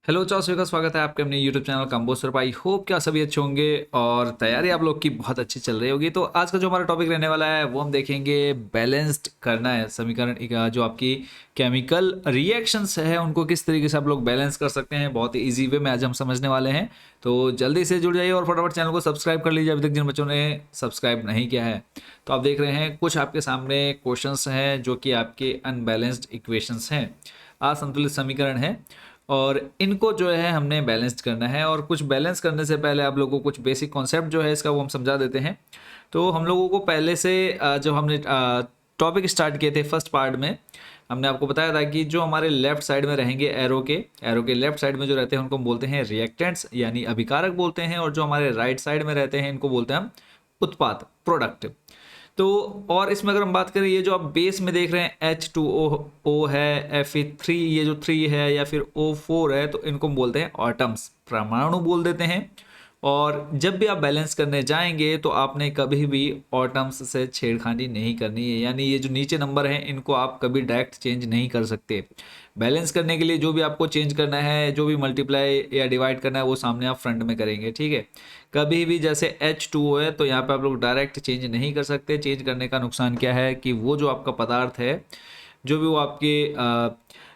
Hello चाओ का स्वागत है आपके अपने यूट्यूब चैनल कंबोसर पर। आई होप क्या सभी अच्छे होंगे और तैयारी आप लोग की बहुत अच्छी चल रही होगी। तो आज का जो हमारा टॉपिक रहने वाला है वो हम देखेंगे बैलेंस्ड करना है समीकरण जो आपकी केमिकल रिएक्शंस है उनको किस तरीके से आप लोग बैलेंस कर सकते हैं। बहुत ही ईजी वे में आज हम समझने वाले हैं। तो जल्दी से जुड़ जाइए और फटाफट चैनल को सब्सक्राइब कर लीजिए अभी तक जिन बच्चों ने सब्सक्राइब नहीं किया है। तो आप देख रहे हैं कुछ आपके सामने क्वेश्चंस हैं जो कि आपके अनबैलेंस्ड इक्वेशंस हैं, असंतुलित समीकरण है और इनको जो है हमने बैलेंस करना है। और कुछ बैलेंस करने से पहले आप लोगों को कुछ बेसिक कॉन्सेप्ट जो है इसका वो हम समझा देते हैं। तो हम लोगों को पहले से जब हमने टॉपिक स्टार्ट किए थे फर्स्ट पार्ट में, हमने आपको बताया था कि जो हमारे लेफ्ट साइड में रहेंगे एरो के लेफ्ट साइड में जो रहते हैं उनको हम बोलते हैं रिएक्टेंट्स यानी अभिकारक बोलते हैं, और जो हमारे राइट साइड में रहते हैं इनको बोलते हैं हम उत्पाद, प्रोडक्ट। तो और इसमें अगर हम बात करें, ये जो आप बेस में देख रहे हैं H2O है, Fe3 ये जो 3 है या फिर O4 है, तो इनको हम बोलते हैं ऑटम्स, परमाणु बोल देते हैं। और जब भी आप बैलेंस करने जाएंगे तो आपने कभी भी ऑटम्स से छेड़खानी नहीं करनी है, यानी ये जो नीचे नंबर हैं इनको आप कभी डायरेक्ट चेंज नहीं कर सकते। बैलेंस करने के लिए जो भी आपको चेंज करना है, जो भी मल्टीप्लाई या डिवाइड करना है, वो सामने आप फ्रंट में करेंगे, ठीक है। कभी भी जैसे H2O है तो यहाँ पे आप लोग डायरेक्ट चेंज नहीं कर सकते। चेंज करने का नुकसान क्या है कि वो जो आपका पदार्थ है, जो भी वो आपके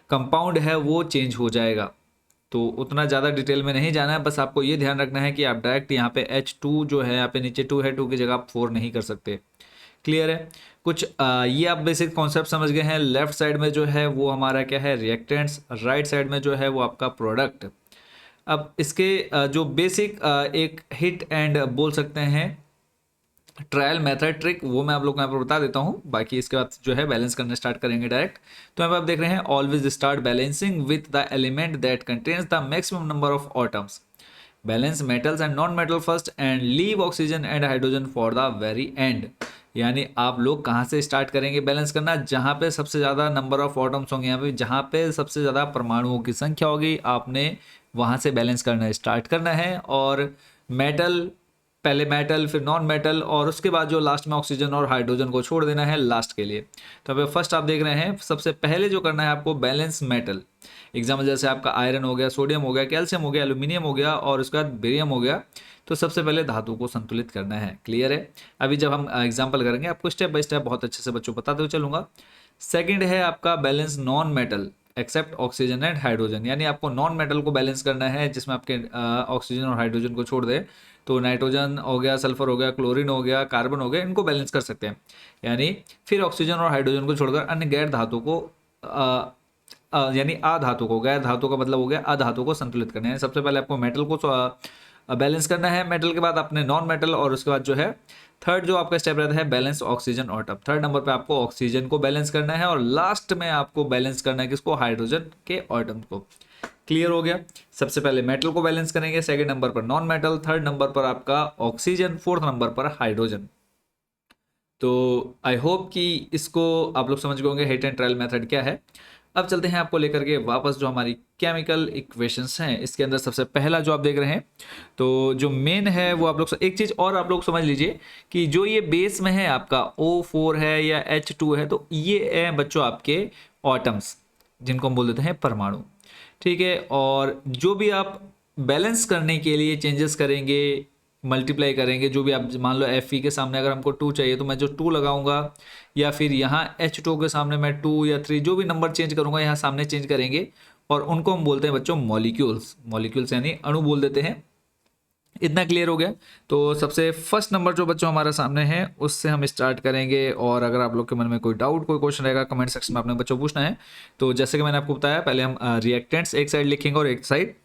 कंपाउंड है, वो चेंज हो जाएगा। तो उतना ज़्यादा डिटेल में नहीं जाना है, बस आपको ये ध्यान रखना है कि आप डायरेक्ट यहाँ पे H2 जो है, यहाँ पे नीचे 2 है, 2 की जगह आप 4 नहीं कर सकते। क्लियर है। कुछ ये आप बेसिक कॉन्सेप्ट समझ गए हैं। लेफ्ट साइड में जो है वो हमारा क्या है, रिएक्टेंट्स, राइट साइड में जो है वो आपका प्रोडक्ट। अब इसके जो बेसिक एक हिट एंड बोल सकते हैं ट्रायल मेथड ट्रिक, वो मैं आप लोग को यहाँ पर बता देता हूँ। बाकी इसके बाद जो है बैलेंस करना स्टार्ट करेंगे डायरेक्ट। तो यहाँ पर आप देख रहे हैं, always start balancing with the element that contains the maximum number of autumns. Balance metals and non metal first and leave oxygen and hydrogen for the very and. यानी आप लोग कहाँ से स्टार्ट करेंगे बैलेंस करना, जहाँ पे सबसे ज़्यादा नंबर ऑफ ऑटम्स होंगे, यहाँ पे जहाँ पे सबसे ज़्यादा परमाणुओं की संख्या होगी, आपने वहाँ से बैलेंस करना स्टार्ट करना है। और मेटल, पहले मेटल फिर नॉन मेटल, और उसके बाद जो लास्ट में ऑक्सीजन और हाइड्रोजन को छोड़ देना है लास्ट के लिए। तो अब फर्स्ट आप देख रहे हैं, सबसे पहले जो करना है आपको बैलेंस मेटल। एग्जाम्पल जैसे आपका आयरन हो गया, सोडियम हो गया, कैल्शियम हो गया, एल्यूमिनियम हो गया और उसके बाद बेरियम हो गया। तो सबसे पहले धातु को संतुलित करना है। क्लियर है। अभी जब हम एग्जाम्पल करेंगे आपको स्टेप बाय स्टेप बहुत अच्छे से बच्चों बताते हुए चलूंगा। सेकंड है आपका balance non metal except oxygen and hydrogen, यानी आपको नॉन मेटल को बैलेंस करना है जिसमें आपके ऑक्सीजन और हाइड्रोजन को छोड़ दे। तो नाइट्रोजन हो गया, सल्फर हो गया, क्लोरीन हो गया, कार्बन हो गया, इनको बैलेंस कर सकते हैं। यानी फिर ऑक्सीजन और हाइड्रोजन को छोड़कर अन्य गैर धातु को यानी अधातु को, गैर धातु का मतलब हो गया अधातु को संतुलित करना है। सबसे पहले आपको मेटल को बैलेंस करना है, मेटल के बाद अपने नॉन मेटल, और उसके बाद जो है थर्ड जो आपका स्टेप रहता है balance oxygen autumn. Third number पे आपको ऑक्सीजन को बैलेंस करना है और लास्ट में आपको बैलेंस करना है किसको, हाइड्रोजन के ऑटम को। क्लियर हो गया। सबसे पहले मेटल को बैलेंस करेंगे, सेकंड नंबर पर नॉन मेटल, थर्ड नंबर पर आपका ऑक्सीजन, फोर्थ नंबर पर हाइड्रोजन। तो आई होप कि इसको आप लोग समझ गए होंगे हिट एंड ट्रायल मेथड क्या है। अब चलते हैं आपको लेकर के वापस जो हमारी केमिकल इक्वेशंस हैं, इसके अंदर सबसे पहला जो आप देख रहे हैं, तो जो मेन है वो आप लोग एक चीज़ और आप लोग समझ लीजिए कि जो ये बेस में है आपका O4 है या H2 है, तो ये है बच्चों आपके ऑटम्स, जिनको हम बोल देते हैं परमाणु। ठीक है। और जो भी आप बैलेंस करने के लिए चेंजेस करेंगे, मल्टीप्लाई करेंगे, जो भी आप मान लो Fe के सामने अगर हमको 2 चाहिए तो मैं जो 2 लगाऊंगा, या फिर यहाँ H2 के सामने मैं 2 या 3 जो भी नंबर चेंज करूंगा यहाँ सामने चेंज करेंगे, और उनको हम बोलते हैं बच्चों मॉलिक्यूल्स। मॉलिक्यूल्स यानी अणु बोल देते हैं। इतना क्लियर हो गया। तो सबसे फर्स्ट नंबर जो बच्चों हमारे सामने है उससे हम स्टार्ट करेंगे। और अगर आप लोग के मन में कोई डाउट, कोई क्वेश्चन रहेगा, कमेंट सेक्शन में अपने बच्चों पूछना है। तो जैसे कि मैंने आपको बताया, पहले हम रिएक्टेंट्स एक साइड लिखेंगे और एक साइड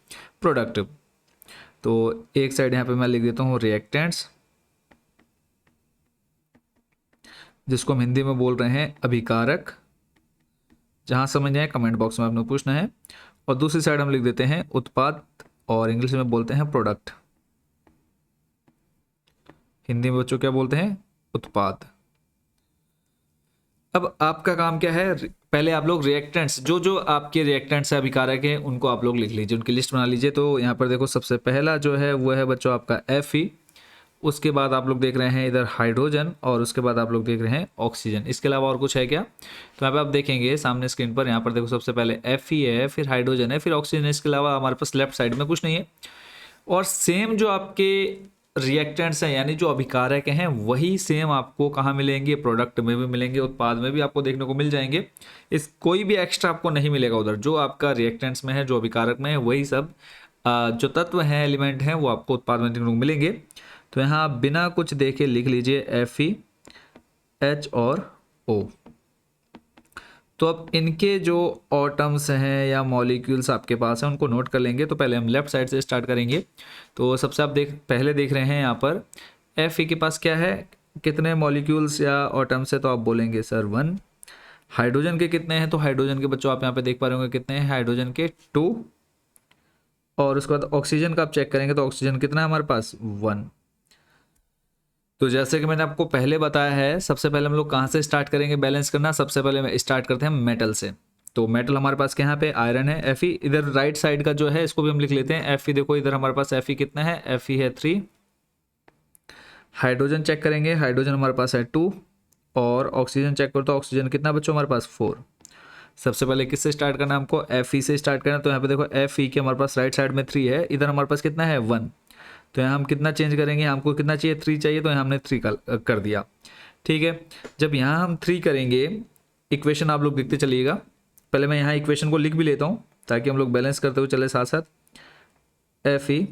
प्रोडक्ट। तो एक साइड यहाँ पे मैं लिख देता हूँ रिएक्टेंट्स, जिसको हम हिंदी में बोल रहे हैं अभिकारक। जहाँ समझ आए कमेंट बॉक्स में आपने पूछना है। और दूसरी साइड हम लिख देते हैं उत्पाद, और इंग्लिश में बोलते हैं प्रोडक्ट। हिंदी में बच्चों क्या बोलते हैं, उत्पाद। अब आपका काम क्या है, पहले आप लोग रिएक्टेंट्स, जो जो आपके रिएक्टेंट्स है अभिकारक हैं, उनको आप लोग लिख लीजिए, उनकी लिस्ट बना लीजिए। तो यहाँ पर देखो सबसे पहला जो है वो है बच्चों आपका Fe, उसके बाद आप लोग देख रहे हैं इधर हाइड्रोजन, और उसके बाद आप लोग देख रहे हैं ऑक्सीजन। इसके अलावा और कुछ है क्या? तो यहाँ पे आप देखेंगे सामने स्क्रीन पर, यहाँ पर देखो सबसे पहले Fe है, फिर हाइड्रोजन है, फिर ऑक्सीजन है। इसके अलावा हमारे पास लेफ्ट साइड में कुछ नहीं है। और सेम जो आपके रिएक्टेंट्स हैं यानी जो अभिकारक हैं वही सेम आपको कहाँ मिलेंगे? प्रोडक्ट में भी मिलेंगे, उत्पाद में भी आपको देखने को मिल जाएंगे। इस कोई भी एक्स्ट्रा आपको नहीं मिलेगा उधर। जो आपका रिएक्टेंट्स में है, जो अभिकारक में है, वही सब जो तत्व हैं, एलिमेंट हैं, वो आपको उत्पाद में देखने को मिलेंगे। तो यहाँ आप बिना कुछ देखे लिख लीजिए FeH और O। तो अब इनके जो ऑटम्स हैं या मॉलिक्यूल्स आपके पास हैं उनको नोट कर लेंगे। तो पहले हम लेफ्ट साइड से स्टार्ट करेंगे। तो सबसे आप पहले देख रहे हैं यहाँ पर Fe के पास क्या है, कितने मॉलिक्यूल्स या ऑटम्स है? तो आप बोलेंगे सर 1। हाइड्रोजन के कितने हैं? तो हाइड्रोजन के बच्चों आप यहाँ पे देख पा रहे होंगे कितने हैं, हाइड्रोजन के 2। और उसके बाद ऑक्सीजन का आप चेक करेंगे तो ऑक्सीजन कितना है हमारे पास? 1। तो जैसे कि मैंने आपको पहले बताया है, सबसे पहले हम लोग कहाँ से स्टार्ट करेंगे बैलेंस करना? सबसे पहले स्टार्ट करते हैं मेटल से। तो मेटल हमारे पास यहाँ पे आयरन है Fe। इधर राइट साइड का जो है इसको भी हम लिख लेते हैं Fe। देखो इधर हमारे पास Fe कितना है? Fe है 3। हाइड्रोजन चेक करेंगे, हाइड्रोजन हमारे पास है 2। और ऑक्सीजन चेक करो तो ऑक्सीजन कितना बच्चों हमारे पास? 4। सबसे पहले किससे स्टार्ट करना है हमको? Fe से स्टार्ट करना। तो यहाँ पे देखो Fe के हमारे पास राइट साइड में 3 है, इधर हमारे पास कितना है? 1। तो यहाँ हम कितना चेंज करेंगे? हमको कितना चाहिए? 3 चाहिए, तो यहाँ हमने 3 कर दिया। ठीक है, जब यहाँ हम 3 करेंगे, इक्वेशन आप लोग देखते चलिएगा। पहले मैं यहाँ इक्वेशन को लिख भी लेता हूँ ताकि हम लोग बैलेंस करते हुए चले साथ साथ। Fe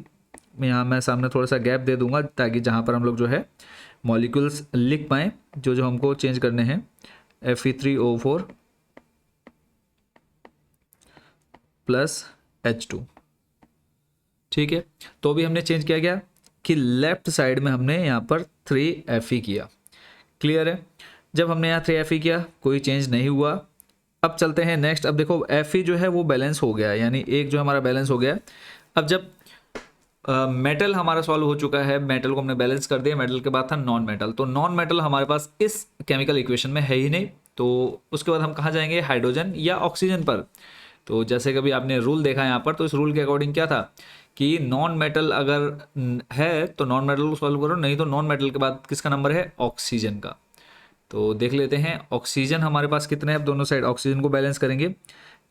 में यहाँ मैं सामने थोड़ा सा गैप दे दूंगा ताकि जहाँ पर हम लोग जो है मॉलिक्यूल्स लिख पाएँ जो जो हमको चेंज करने हैं। Fe3O4 plus H2। ठीक है, तो अभी हमने चेंज किया गया कि लेफ्ट साइड में हमने यहाँ पर 3Fe किया। क्लियर है? जब हमने यहाँ 3Fe किया कोई चेंज नहीं हुआ। अब चलते हैं नेक्स्ट। अब देखो Fe जो है वो बैलेंस हो गया, यानी एक जो हमारा बैलेंस हो गया। अब जब मेटल हमारा सॉल्व हो चुका है, मेटल को हमने बैलेंस कर दिया। मेटल के बाद था नॉन मेटल। तो नॉन मेटल हमारे पास इस केमिकल इक्वेशन में है ही नहीं। तो उसके बाद हम कहाँ जाएंगे? हाइड्रोजन या ऑक्सीजन पर। तो जैसे कभी आपने रूल देखा यहाँ पर, तो इस रूल के अकॉर्डिंग क्या था कि नॉन मेटल अगर है तो नॉन मेटल को सॉल्व करो, नहीं तो नॉन मेटल के बाद किसका नंबर है? ऑक्सीजन का। तो देख लेते हैं ऑक्सीजन हमारे पास कितने हैं। अब दोनों साइड ऑक्सीजन को बैलेंस करेंगे।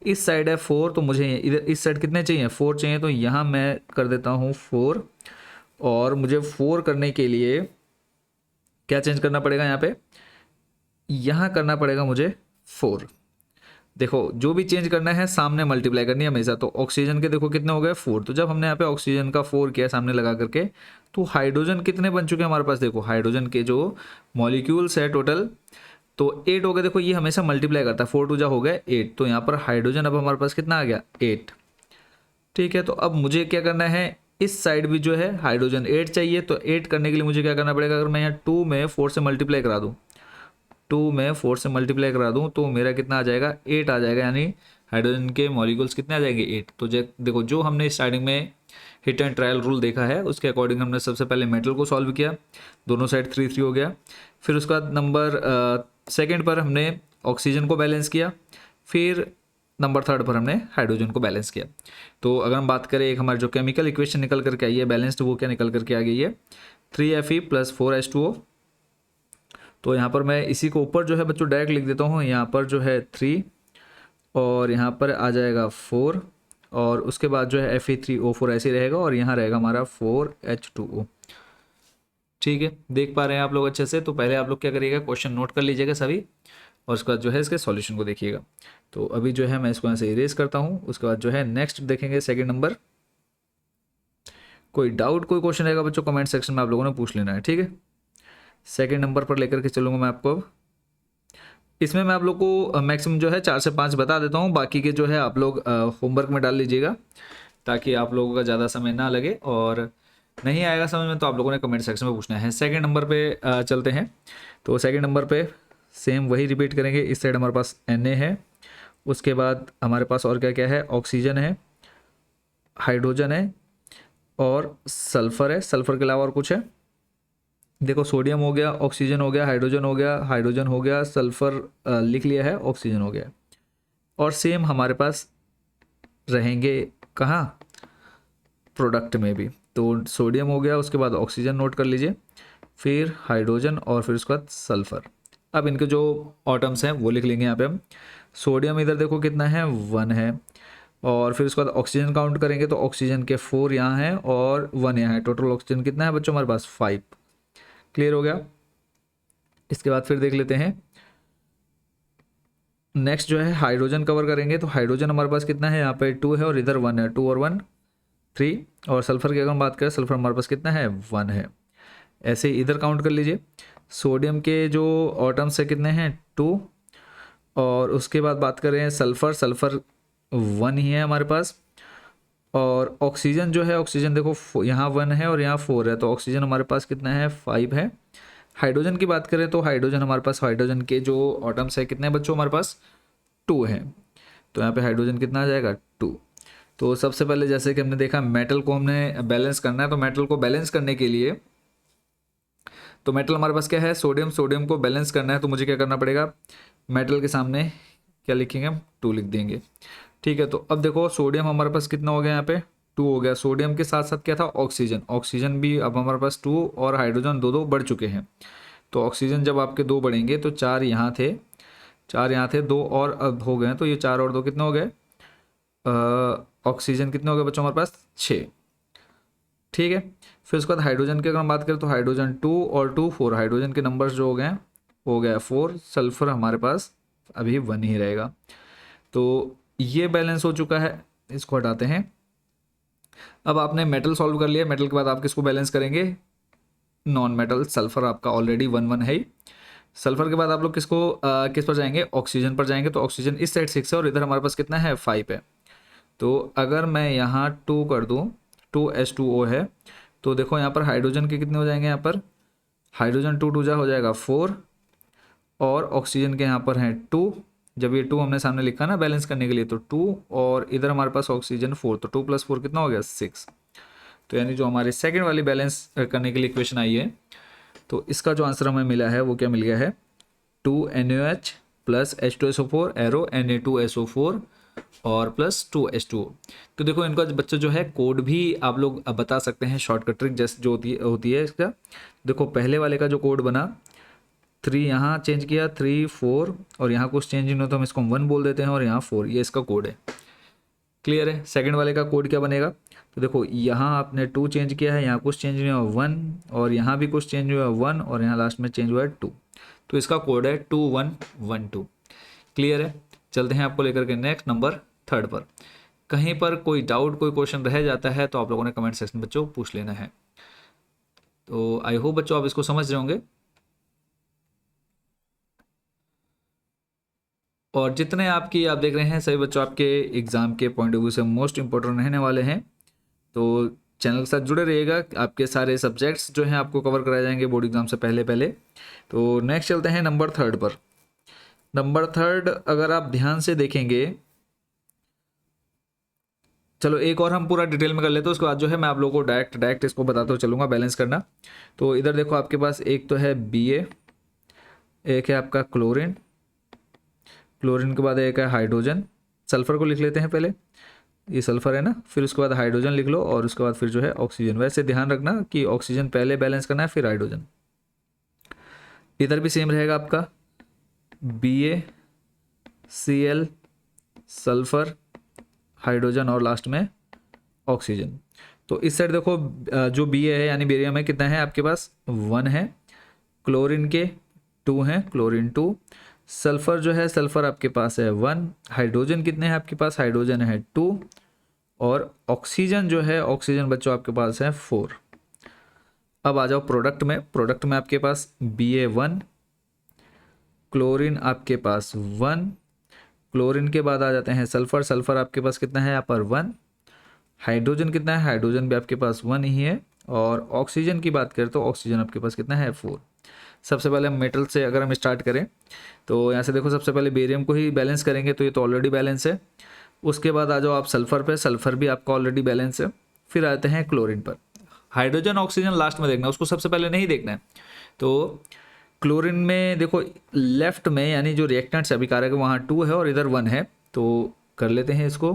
इस साइड है 4, तो मुझे इधर इस साइड कितने चाहिए? 4 चाहिए। तो यहाँ मैं कर देता हूँ 4। और मुझे 4 करने के लिए क्या चेंज करना पड़ेगा? यहाँ पे यहाँ करना पड़ेगा मुझे 4। देखो जो भी चेंज करना है सामने मल्टीप्लाई करनी है हमेशा। तो ऑक्सीजन के देखो कितने हो गए? 4। तो जब हमने यहाँ पे ऑक्सीजन का 4 किया सामने लगा करके, तो हाइड्रोजन कितने बन चुके हैं हमारे पास? देखो हाइड्रोजन के जो मॉलिक्यूल्स है टोटल तो 8 हो गए। देखो ये हमेशा मल्टीप्लाई करता है, 4 2 जा हो गया 8। तो यहाँ पर हाइड्रोजन अब हमारे पास कितना आ गया? 8। ठीक है, तो अब मुझे क्या करना है? इस साइड भी जो है हाइड्रोजन 8 चाहिए। तो 8 करने के लिए मुझे क्या करना पड़ेगा? अगर मैं यहाँ 2 में 4 से मल्टीप्लाई करा दूँ, 2 में 4 से मल्टीप्लाई करा दूँ तो मेरा कितना आ जाएगा? 8 आ जाएगा। यानी हाइड्रोजन के मॉलिक्यूल्स कितने आ जाएंगे? 8। तो देखो जो हमने स्टार्टिंग में हिट एंड ट्रायल रूल देखा है उसके अकॉर्डिंग हमने सबसे पहले मेटल को सॉल्व किया, दोनों साइड 3 3 हो गया। फिर उसके बाद नंबर सेकेंड पर हमने ऑक्सीजन को बैलेंस किया। फिर नंबर थर्ड पर हमने हाइड्रोजन को बैलेंस किया। तो अगर हम बात करें एक हमारी जो केमिकल इक्वेशन निकल करके आई है बैलेंस्ड, वो क्या निकल करके आ गई है? 3Fe plus 4H2O। तो यहाँ पर मैं इसी को ऊपर जो है बच्चों डायरेक्ट लिख देता हूँ। यहाँ पर जो है 3 और यहाँ पर आ जाएगा 4 और उसके बाद जो है Fe3O4 ऐसे रहेगा और यहाँ रहेगा हमारा 4H2O। ठीक है, देख पा रहे हैं आप लोग अच्छे से? तो पहले आप लोग क्या करिएगा, क्वेश्चन नोट कर लीजिएगा सभी और उसके बाद जो है इसके सॉल्यूशन को देखिएगा। तो अभी जो है मैं इसको यहाँ से इरेज करता हूँ। उसके बाद जो है नेक्स्ट देखेंगे सेकंड नंबर। कोई डाउट कोई क्वेश्चन रहेगा बच्चों कमेंट सेक्शन में आप लोगों ने पूछ लेना है। ठीक है, सेकंड नंबर पर लेकर के चलूँगा मैं आपको। इसमें मैं आप लोग को मैक्सिमम जो है 4 से 5 बता देता हूँ, बाकी के जो है आप लोग होमवर्क में डाल लीजिएगा ताकि आप लोगों का ज़्यादा समय ना लगे। और नहीं आएगा समझ में तो आप लोगों ने कमेंट सेक्शन में पूछना है। सेकंड नंबर पे चलते हैं। तो सेकंड नंबर पे सेम वही रिपीट करेंगे। इस साइड हमारे पास Na है, उसके बाद हमारे पास और क्या क्या है? ऑक्सीजन है, हाइड्रोजन है और सल्फ़र है। सल्फ़र के अलावा और कुछ है? देखो सोडियम हो गया, ऑक्सीजन हो गया, हाइड्रोजन हो गया, हाइड्रोजन हो गया, सल्फ़र लिख लिया है, ऑक्सीजन हो गया। और सेम हमारे पास रहेंगे कहाँ? प्रोडक्ट में भी। तो सोडियम हो गया, उसके बाद ऑक्सीजन नोट कर लीजिए, फिर हाइड्रोजन और फिर उसके बाद सल्फर। अब इनके जो ऑटम्स हैं वो लिख लेंगे यहाँ पे हम। सोडियम इधर देखो कितना है, 1 है, और फिर उसके बाद ऑक्सीजन काउंट करेंगे तो ऑक्सीजन के 4 यहाँ हैं और 1 यहाँ है। टोटल ऑक्सीजन कितना है बच्चों हमारे पास, 5। क्लियर हो गया। इसके बाद फिर देख लेते हैं नेक्स्ट जो है हाइड्रोजन कवर करेंगे। तो हाइड्रोजन हमारे पास कितना है, यहाँ पे 2 है और इधर 1 है, 2 और 1 3। और सल्फर की अगर हम बात करें, सल्फर हमारे पास कितना है, 1 है। ऐसे ही इधर काउंट कर लीजिए। सोडियम के जो ऑटम्स है कितने हैं, 2। और उसके बाद बात करें सल्फर, सल्फर 1 ही है हमारे पास। और ऑक्सीजन जो है, ऑक्सीजन देखो यहाँ 1 है और यहाँ 4 है, तो ऑक्सीजन हमारे पास कितना है, 5 है। हाइड्रोजन की बात करें तो हाइड्रोजन हमारे पास, हाइड्रोजन के जो ऑटम्स है कितने हैं बच्चों हमारे पास, 2 हैं। तो यहाँ पे हाइड्रोजन कितना आ जाएगा, 2। तो सबसे पहले जैसे कि हमने देखा मेटल को हमने बैलेंस करना है, तो मेटल को बैलेंस करने के लिए, तो मेटल हमारे पास क्या है, सोडियम। सोडियम को बैलेंस करना है तो मुझे क्या करना पड़ेगा, मेटल के सामने क्या लिखेंगे हम, 2 लिख देंगे। ठीक है, तो अब देखो सोडियम हमारे पास कितना हो गया, यहाँ पे 2 हो गया। सोडियम के साथ साथ क्या था, ऑक्सीजन। ऑक्सीजन भी अब हमारे पास 2 और हाइड्रोजन 2 बढ़ चुके हैं। तो ऑक्सीजन जब आपके 2 बढ़ेंगे तो 4 यहाँ थे, 4 यहाँ थे, 2 और अब हो गए, तो ये 4 और 2 कितने हो गए, ऑक्सीजन कितने हो गए बच्चों हमारे पास, 6। ठीक है, फिर उसके बाद हाइड्रोजन की अगर हम बात करें तो हाइड्रोजन 2 और 2 4, हाइड्रोजन के नंबर्स जो हो गए हैं, हो गया 4। सल्फर हमारे पास अभी 1 ही रहेगा। तो ये बैलेंस हो चुका है, इसको हटाते हैं। अब आपने मेटल सॉल्व कर लिया, मेटल के बाद आप किसको बैलेंस करेंगे, नॉन मेटल। सल्फर आपका ऑलरेडी 1 है ही। सल्फर के बाद आप लोग किसको किस पर जाएंगे, ऑक्सीजन पर जाएंगे। तो ऑक्सीजन इस साइड 6 है और इधर हमारे पास कितना है, 5 है। तो अगर मैं यहाँ 2 कर दूँ, 2H2O है, तो देखो यहाँ पर हाइड्रोजन के कितने हो जाएंगे, यहाँ पर हाइड्रोजन 2 2 जा हो जाएगा 4, और ऑक्सीजन के यहाँ पर हैं 2। जब ये 2 हमने सामने लिखा ना बैलेंस करने के लिए, तो 2 और इधर हमारे पास ऑक्सीजन 4, तो 2 + 4 कितना हो गया, 6। तो यानी जो हमारे सेकेंड वाली बैलेंस करने के लिए इक्वेशन आई है, तो इसका जो आंसर हमें मिला है वो क्या मिल गया है, 2NaOH + H2SO4 एरो Na2SO4 और प्लस 2H2O। तो देखो इनका बच्चा जो है कोड भी आप लोग बता सकते हैं, शॉर्टकट ट्रिक जैसे जो होती है इसका। देखो पहले वाले का जो कोड बना, 3 यहाँ चेंज किया, 3 4, और यहाँ कुछ चेंज नहीं हो तो हम इसको 1 बोल देते हैं, और यहाँ 4, ये इसका कोड है। क्लियर है। सेकंड वाले का कोड क्या बनेगा, तो देखो यहाँ आपने 2 चेंज किया है, यहाँ कुछ चेंज नहीं हुआ 1, और यहाँ भी कुछ चेंज हुआ 1, और यहाँ लास्ट में चेंज हुआ है 2। तो इसका कोड है 2112। क्लियर है। चलते हैं आपको लेकर के नेक्स्ट नंबर 3 पर। कहीं पर कोई डाउट, कोई क्वेश्चन रह जाता है तो आप लोगों ने कमेंट सेक्शन में बच्चों पूछ लेना है। तो आई होप बच्चों आप इसको समझ रहे होंगे, और जितने आपकी आप देख रहे हैं सभी बच्चों आपके एग्ज़ाम के पॉइंट ऑफ व्यू से मोस्ट इंपॉर्टेंट रहने वाले हैं। तो चैनल के साथ जुड़े रहिएगा, आपके सारे सब्जेक्ट्स जो हैं आपको कवर कराए जाएंगे बोर्ड एग्जाम से पहले पहले। तो नेक्स्ट चलते हैं नंबर 3 पर। नंबर 3 अगर आप ध्यान से देखेंगे, चलो एक और हम पूरा डिटेल में कर लेते हैं, उसके बाद जो है मैं आप लोगों को डायरेक्ट इसको बताता हूँ चलूँगा बैलेंस करना। तो इधर देखो आपके पास एक तो है Ba, एक है आपका क्लोरीन, क्लोरीन के बाद एक है हाइड्रोजन। सल्फर को लिख लेते हैं पहले, ये सल्फर है ना, फिर उसके बाद हाइड्रोजन लिख लो, और उसके बाद फिर जो है ऑक्सीजन। वैसे ध्यान रखना कि ऑक्सीजन पहले बैलेंस करना है फिर हाइड्रोजन। इधर भी सेम रहेगा आपका, BaCl, सल्फर, हाइड्रोजन और लास्ट में ऑक्सीजन। तो इस साइड देखो जो Ba है यानी बेरियम में कितना है आपके पास, 1 है। क्लोरीन के 2 हैं, क्लोरीन 2। सल्फर जो है, सल्फर आपके पास है 1। हाइड्रोजन कितने हैं आपके पास, हाइड्रोजन है 2। और ऑक्सीजन जो है, ऑक्सीजन बच्चों आपके पास है 4। अब आ जाओ प्रोडक्ट में। प्रोडक्ट में आपके पास Ba1, क्लोरीन आपके पास 1, क्लोरीन के बाद आ जाते हैं सल्फर। सल्फर आपके पास कितना है यहाँ पर 1। हाइड्रोजन कितना है, हाइड्रोजन भी आपके पास 1 ही है। और ऑक्सीजन की बात करें तो ऑक्सीजन आपके पास कितना है, 4। सबसे पहले हम मेटल से अगर हम स्टार्ट करें तो यहाँ से देखो सबसे पहले बेरियम को ही बैलेंस करेंगे, तो ये तो ऑलरेडी बैलेंस है। उसके बाद आ जाओ आप सल्फर पे, सल्फर भी आपका ऑलरेडी बैलेंस है। फिर आते हैं क्लोरीन पर। हाइड्रोजन ऑक्सीजन लास्ट में देखना, उसको सबसे पहले नहीं देखना है। तो क्लोरीन में देखो लेफ्ट में यानी जो रिएक्टेंट्स अभिकारक है वहाँ 2 है और इधर 1 है, तो कर लेते हैं इसको।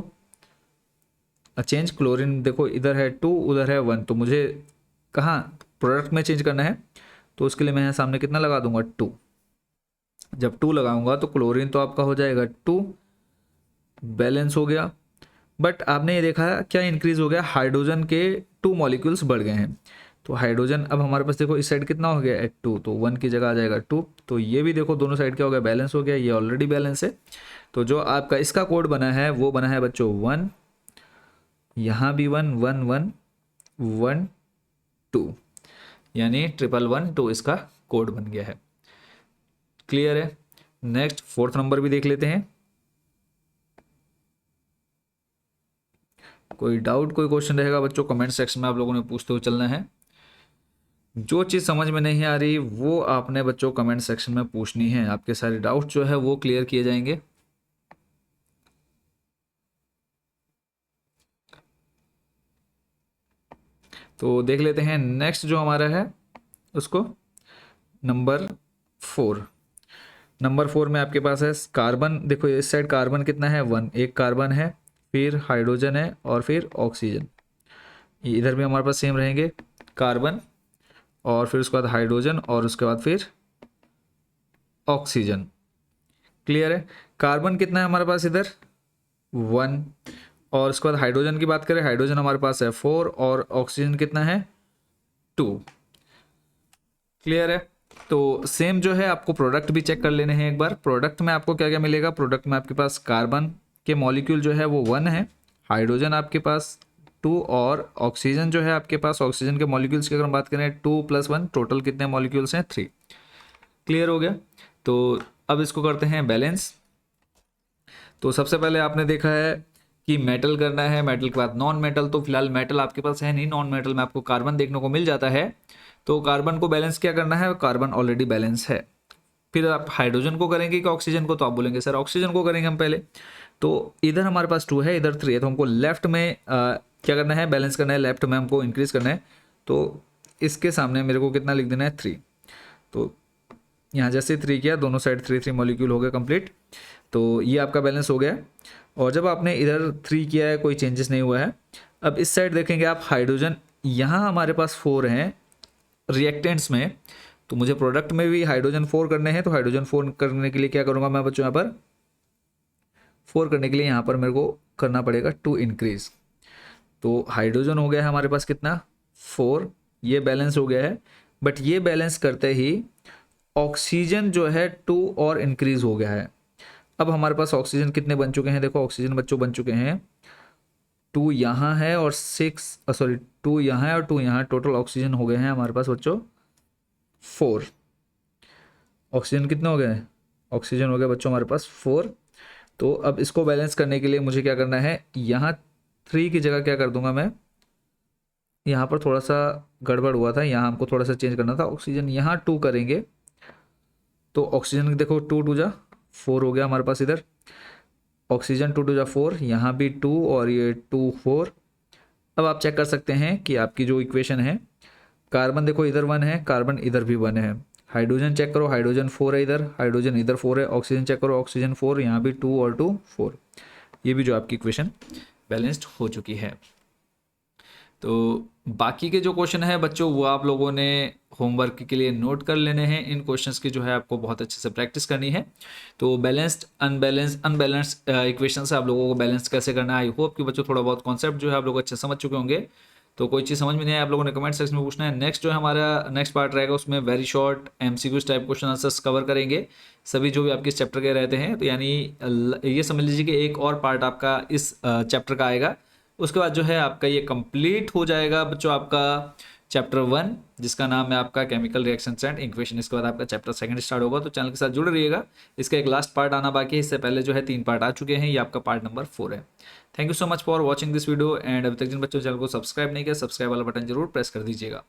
चेंज क्लोरीन, देखो इधर है 2 उधर है 1, तो मुझे कहाँ प्रोडक्ट में चेंज करना है, तो उसके लिए मैं यहाँ सामने कितना लगा दूंगा 2। जब 2 लगाऊंगा तो क्लोरीन तो आपका हो जाएगा 2, बैलेंस हो गया। बट आपने ये देखा क्या इंक्रीज हो गया, हाइड्रोजन के 2 मॉलिक्यूल्स बढ़ गए हैं। तो हाइड्रोजन अब हमारे पास देखो इस साइड कितना हो गया 2, तो 1 की जगह आ जाएगा 2। तो ये भी देखो दोनों साइड क्या हो गया, बैलेंस हो गया, ये ऑलरेडी बैलेंस है। तो जो आपका इसका कोड बना है वो बना है बच्चों 1, यहाँ भी 1 1 1 1 2, यानी 111 इसका कोड बन गया है। क्लियर है। नेक्स्ट फोर्थ नंबर भी देख लेते हैं। कोई डाउट कोई क्वेश्चन रहेगा बच्चों कमेंट सेक्शन में आप लोगों ने पूछते हुए चलना है। जो चीज़ समझ में नहीं आ रही वो आपने बच्चों कमेंट सेक्शन में पूछनी है, आपके सारे डाउट जो है वो क्लियर किए जाएंगे। तो देख लेते हैं नेक्स्ट जो हमारा है उसको, नंबर 4। नंबर 4 में आपके पास है कार्बन। देखो इस साइड कार्बन कितना है 1, एक कार्बन है, फिर हाइड्रोजन है और फिर ऑक्सीजन। इधर भी हमारे पास सेम रहेंगे, कार्बन और फिर उसके बाद हाइड्रोजन और उसके बाद फिर ऑक्सीजन। क्लियर है। कार्बन कितना है हमारे पास इधर 1, और उसके बाद हाइड्रोजन की बात करें, हाइड्रोजन हमारे पास है 4 और ऑक्सीजन कितना है 2। क्लियर है। तो सेम जो है आपको प्रोडक्ट भी चेक कर लेने हैं एक बार। प्रोडक्ट में आपको क्या क्या मिलेगा, प्रोडक्ट में आपके पास कार्बन के मॉलिक्यूल जो है वो 1 है, हाइड्रोजन आपके पास 2 और ऑक्सीजन जो है आपके पास, ऑक्सीजन के मॉलिक्यूल्स की अगर हम बात करें 2 + 1 टोटल कितने मॉलिक्यूल्स हैं 3। क्लियर हो गया। तो अब इसको करते हैं बैलेंस। तो सबसे पहले आपने देखा है कि मेटल करना है, मेटल के बाद नॉन मेटल। तो फिलहाल मेटल आपके पास है नहीं, नॉन मेटल में आपको कार्बन देखने को मिल जाता है। तो कार्बन को बैलेंस क्या करना है, कार्बन ऑलरेडी बैलेंस है। फिर आप हाइड्रोजन को करेंगे कि ऑक्सीजन को, तो आप बोलेंगे सर ऑक्सीजन को करेंगे हम पहले। तो इधर हमारे पास 2 है, इधर 3 है, तो हमको लेफ्ट में क्या करना है, बैलेंस करना है, लेफ्ट में हमको इंक्रीज करना है। तो इसके सामने मेरे को कितना लिख देना है 3। तो यहाँ जैसे 3 किया, दोनों साइड 3 3 मॉलिक्यूल हो गया कंप्लीट। तो ये आपका बैलेंस हो गया। और जब आपने इधर 3 किया है कोई चेंजेस नहीं हुआ है। अब इस साइड देखेंगे आप, हाइड्रोजन यहाँ हमारे पास 4 हैं रिएक्टेंट्स में, तो मुझे प्रोडक्ट में भी हाइड्रोजन 4 करने हैं। तो हाइड्रोजन 4 करने के लिए क्या करूँगा मैं बच्चों, यहाँ पर 4 करने के लिए यहाँ पर मेरे को करना पड़ेगा 2 इंक्रीज। तो हाइड्रोजन हो गया है हमारे पास कितना 4, ये बैलेंस हो गया है। बट ये बैलेंस करते ही ऑक्सीजन जो है 2 और इंक्रीज हो गया है। अब हमारे पास ऑक्सीजन कितने बन चुके हैं, देखो ऑक्सीजन बच्चों बन चुके हैं 2 यहाँ है और 2 यहाँ है और 2 यहाँ, टोटल ऑक्सीजन हो गए हैं हमारे पास बच्चों 4। ऑक्सीजन कितने हो गए, ऑक्सीजन हो गया बच्चों हमारे पास 4। तो अब इसको बैलेंस करने के लिए मुझे क्या करना है, यहाँ 3 की जगह क्या कर दूंगा मैं, यहाँ पर थोड़ा सा गड़बड़ हुआ था, यहाँ हमको थोड़ा सा चेंज करना था, ऑक्सीजन यहाँ 2 करेंगे। तो ऑक्सीजन देखो 2 2 जा 4 हो गया हमारे पास इधर, ऑक्सीजन 2 2 जा 4, यहाँ भी 2 और ये 2 4। अब आप चेक कर सकते हैं कि आपकी जो इक्वेशन है, कार्बन देखो इधर 1 है, कार्बन इधर भी 1 है। हाइड्रोजन चेक करो, हाइड्रोजन 4 है इधर, हाइड्रोजन इधर 4 है। ऑक्सीजन चेक करो, ऑक्सीजन 4, यहाँ भी 2 और 2 4। ये भी जो आपकी इक्वेशन बैलेंस्ड हो चुकी है। तो बाकी के जो क्वेश्चन है बच्चों वो आप लोगों ने होमवर्क के लिए नोट कर लेने हैं। इन क्वेश्चंस की जो है आपको बहुत अच्छे से प्रैक्टिस करनी है। तो बैलेंस्ड अनबैलेंस्ड इक्वेशन से आप लोगों को बैलेंस कैसे करना है, आई होप कि बच्चों थोड़ा बहुत कॉन्सेप्ट जो है आप लोग अच्छे समझ चुके होंगे। तो कोई चीज़ समझ में नहीं आए आप लोगों ने कमेंट सेक्शन में पूछना है। नेक्स्ट जो है हमारा नेक्स्ट पार्ट रहेगा, उसमें very short MCQs type question answers cover करेंगे, सभी जो भी आपके इस चैप्टर के रहते हैं। तो यानी ये समझ लीजिए कि एक और पार्ट आपका इस चैप्टर का आएगा, उसके बाद जो है आपका ये कंप्लीट हो जाएगा बच्चों आपका चैप्टर 1, जिसका नाम है आपका केमिकल रिएक्शंस एंड इक्वेशन। इसके बाद आपका चैप्टर 2 स्टार्ट होगा। तो चैनल के साथ जुड़े रहिएगा, इसका एक लास्ट पार्ट आना बाकी है। इससे पहले जो है 3 पार्ट आ चुके हैं, ये आपका पार्ट नंबर 4 है। Thank you so much for watching this video and अभी तक जिन बच्चों चैनल को सब्सक्राइब नहीं किया, सब्सक्राइब वाला बटन जरूर प्रेस कर दीजिएगा।